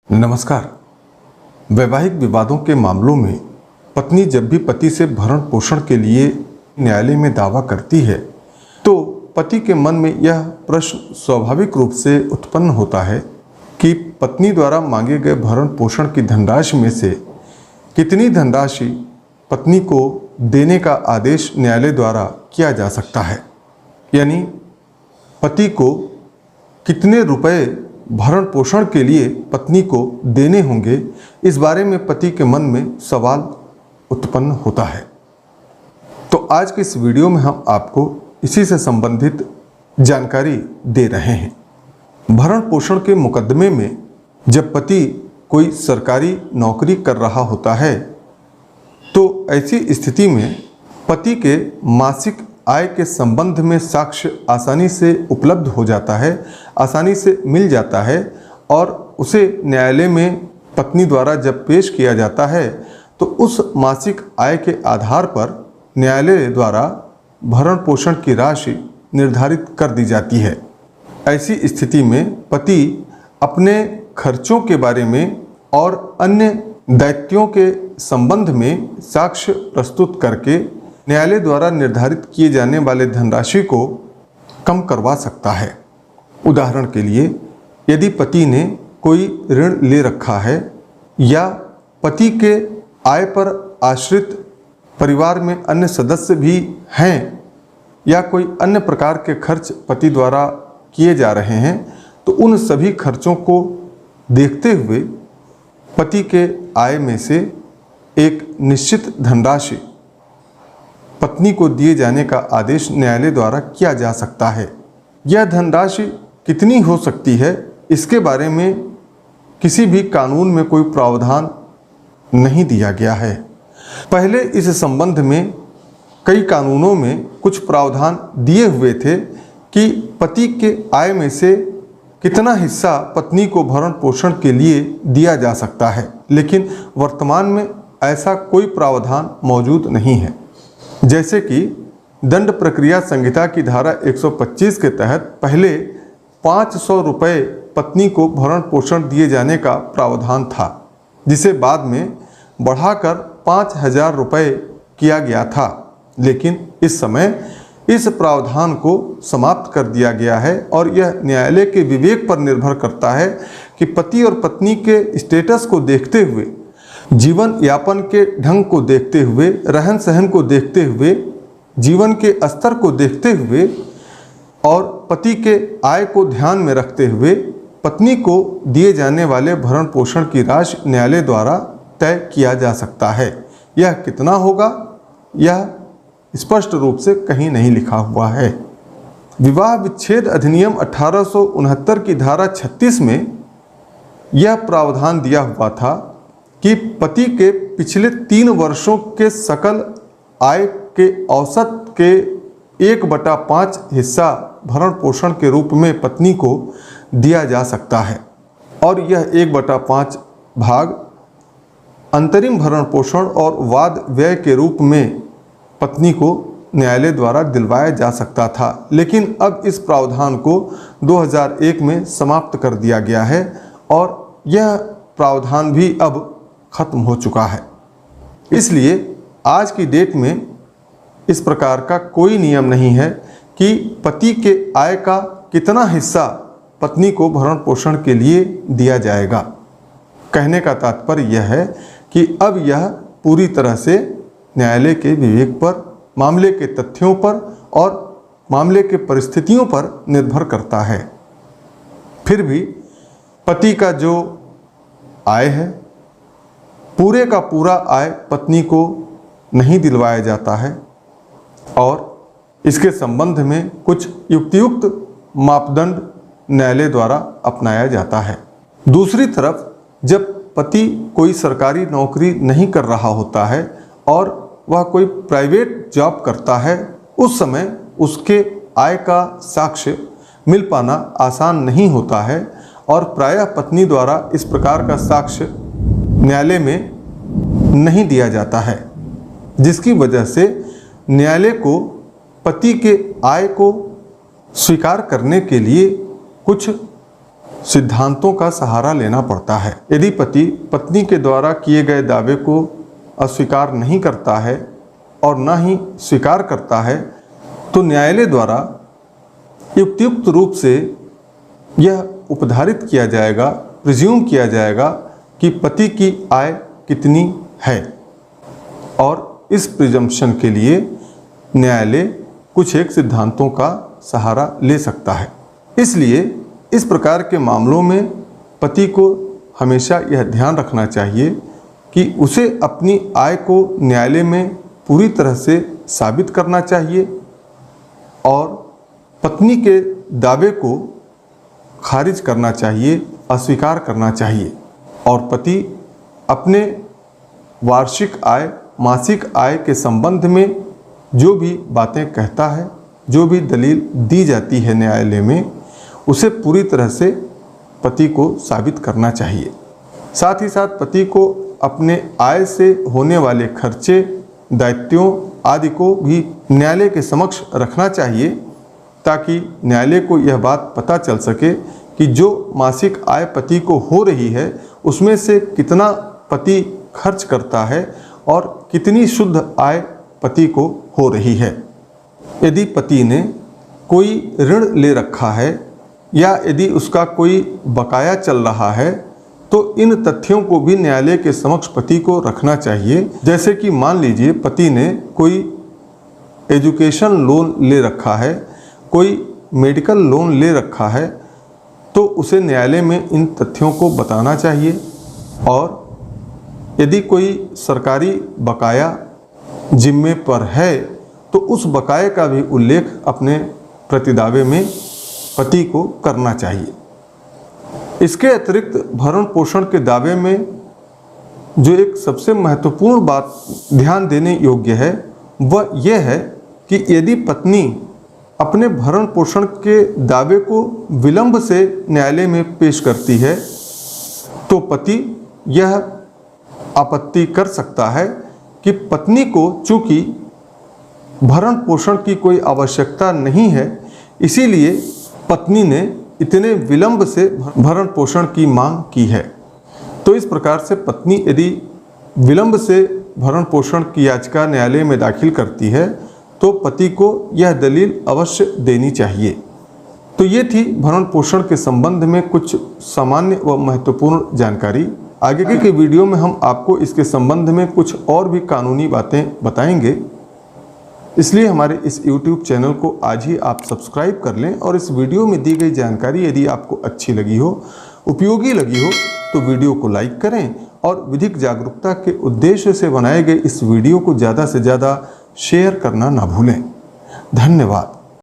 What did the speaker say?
नमस्कार। वैवाहिक विवादों के मामलों में पत्नी जब भी पति से भरण पोषण के लिए न्यायालय में दावा करती है तो पति के मन में यह प्रश्न स्वाभाविक रूप से उत्पन्न होता है कि पत्नी द्वारा मांगे गए भरण पोषण की धनराशि में से कितनी धनराशि पत्नी को देने का आदेश न्यायालय द्वारा किया जा सकता है, यानी पति को कितने रुपए भरण पोषण के लिए पत्नी को देने होंगे। इस बारे में पति के मन में सवाल उत्पन्न होता है। तो आज के इस वीडियो में हम आपको इसी से संबंधित जानकारी दे रहे हैं। भरण पोषण के मुकदमे में जब पति कोई सरकारी नौकरी कर रहा होता है तो ऐसी स्थिति में पति के मासिक आय के संबंध में साक्ष्य आसानी से उपलब्ध हो जाता है, आसानी से मिल जाता है और उसे न्यायालय में पत्नी द्वारा जब पेश किया जाता है तो उस मासिक आय के आधार पर न्यायालय द्वारा भरण पोषण की राशि निर्धारित कर दी जाती है। ऐसी स्थिति में पति अपने खर्चों के बारे में और अन्य दायित्वों के संबंध में साक्ष्य प्रस्तुत करके न्यायालय द्वारा निर्धारित किए जाने वाले धनराशि को कम करवा सकता है। उदाहरण के लिए, यदि पति ने कोई ऋण ले रखा है या पति के आय पर आश्रित परिवार में अन्य सदस्य भी हैं या कोई अन्य प्रकार के खर्च पति द्वारा किए जा रहे हैं, तो उन सभी खर्चों को देखते हुए पति के आय में से एक निश्चित धनराशि पत्नी को दिए जाने का आदेश न्यायालय द्वारा किया जा सकता है। यह धनराशि कितनी हो सकती है, इसके बारे में किसी भी कानून में कोई प्रावधान नहीं दिया गया है। पहले इस संबंध में कई कानूनों में कुछ प्रावधान दिए हुए थे कि पति के आय में से कितना हिस्सा पत्नी को भरण पोषण के लिए दिया जा सकता है, लेकिन वर्तमान में ऐसा कोई प्रावधान मौजूद नहीं है। जैसे कि दंड प्रक्रिया संहिता की धारा 125 के तहत पहले 500 रुपये पत्नी को भरण पोषण दिए जाने का प्रावधान था, जिसे बाद में बढ़ाकर 5000 रुपये किया गया था, लेकिन इस समय इस प्रावधान को समाप्त कर दिया गया है और यह न्यायालय के विवेक पर निर्भर करता है कि पति और पत्नी के स्टेटस को देखते हुए, जीवन यापन के ढंग को देखते हुए, रहन सहन को देखते हुए, जीवन के स्तर को देखते हुए और पति के आय को ध्यान में रखते हुए पत्नी को दिए जाने वाले भरण पोषण की राशि न्यायालय द्वारा तय किया जा सकता है। यह कितना होगा, यह स्पष्ट रूप से कहीं नहीं लिखा हुआ है। विवाह विच्छेद अधिनियम 1869 की धारा 36 में यह प्रावधान दिया हुआ था कि पति के पिछले 3 वर्षों के सकल आय के औसत के 1/5 हिस्सा भरण पोषण के रूप में पत्नी को दिया जा सकता है और यह 1/5 भाग अंतरिम भरण पोषण और वाद व्यय के रूप में पत्नी को न्यायालय द्वारा दिलवाया जा सकता था, लेकिन अब इस प्रावधान को 2001 में समाप्त कर दिया गया है और यह प्रावधान भी अब खत्म हो चुका है। इसलिए आज की डेट में इस प्रकार का कोई नियम नहीं है कि पति के आय का कितना हिस्सा पत्नी को भरण पोषण के लिए दिया जाएगा। कहने का तात्पर्य यह है कि अब यह पूरी तरह से न्यायालय के विवेक पर, मामले के तथ्यों पर और मामले के परिस्थितियों पर निर्भर करता है। फिर भी पति का जो आय है, पूरे का पूरा आय पत्नी को नहीं दिलवाया जाता है और इसके संबंध में कुछ युक्तियुक्त मापदंड न्यायालय द्वारा अपनाया जाता है। दूसरी तरफ जब पति कोई सरकारी नौकरी नहीं कर रहा होता है और वह कोई प्राइवेट जॉब करता है, उस समय उसके आय का साक्ष्य मिल पाना आसान नहीं होता है और प्रायः पत्नी द्वारा इस प्रकार का साक्ष्य न्यायालय में नहीं दिया जाता है, जिसकी वजह से न्यायालय को पति के आय को स्वीकार करने के लिए कुछ सिद्धांतों का सहारा लेना पड़ता है। यदि पति पत्नी के द्वारा किए गए दावे को अस्वीकार नहीं करता है और न ही स्वीकार करता है तो न्यायालय द्वारा युक्तियुक्त रूप से यह उपधारित किया जाएगा, प्रिज्यूम किया जाएगा कि पति की आय कितनी है, और इस प्रिजम्पशन के लिए न्यायालय कुछ एक सिद्धांतों का सहारा ले सकता है। इसलिए इस प्रकार के मामलों में पति को हमेशा यह ध्यान रखना चाहिए कि उसे अपनी आय को न्यायालय में पूरी तरह से साबित करना चाहिए और पत्नी के दावे को खारिज करना चाहिए, अस्वीकार करना चाहिए, और पति अपने वार्षिक आय, मासिक आय के संबंध में जो भी बातें कहता है, जो भी दलील दी जाती है न्यायालय में, उसे पूरी तरह से पति को साबित करना चाहिए। साथ ही साथ पति को अपने आय से होने वाले खर्चे, दायित्वों आदि को भी न्यायालय के समक्ष रखना चाहिए, ताकि न्यायालय को यह बात पता चल सके कि जो मासिक आय पति को हो रही है उसमें से कितना पति खर्च करता है और कितनी शुद्ध आय पति को हो रही है। यदि पति ने कोई ऋण ले रखा है या यदि उसका कोई बकाया चल रहा है तो इन तथ्यों को भी न्यायालय के समक्ष पति को रखना चाहिए। जैसे कि मान लीजिए पति ने कोई एजुकेशन लोन ले रखा है, कोई मेडिकल लोन ले रखा है, तो उसे न्यायालय में इन तथ्यों को बताना चाहिए। और यदि कोई सरकारी बकाया जिम्मे पर है तो उस बकाये का भी उल्लेख अपने प्रतिदावे में पति को करना चाहिए। इसके अतिरिक्त भरण पोषण के दावे में जो एक सबसे महत्वपूर्ण बात ध्यान देने योग्य है वह यह है कि यदि पत्नी अपने भरण पोषण के दावे को विलंब से न्यायालय में पेश करती है तो पति यह आपत्ति कर सकता है कि पत्नी को चूंकि भरण पोषण की कोई आवश्यकता नहीं है, इसीलिए पत्नी ने इतने विलंब से भरण पोषण की मांग की है। तो इस प्रकार से पत्नी यदि विलंब से भरण पोषण की याचिका न्यायालय में दाखिल करती है तो पति को यह दलील अवश्य देनी चाहिए। तो ये थी भरण पोषण के संबंध में कुछ सामान्य व महत्वपूर्ण जानकारी। आगे के वीडियो में हम आपको इसके संबंध में कुछ और भी कानूनी बातें बताएंगे, इसलिए हमारे इस YouTube चैनल को आज ही आप सब्सक्राइब कर लें और इस वीडियो में दी गई जानकारी यदि आपको अच्छी लगी हो, उपयोगी लगी हो तो वीडियो को लाइक करें और विधिक जागरूकता के उद्देश्य से बनाए गए इस वीडियो को ज़्यादा से ज़्यादा शेयर करना ना भूलें। धन्यवाद।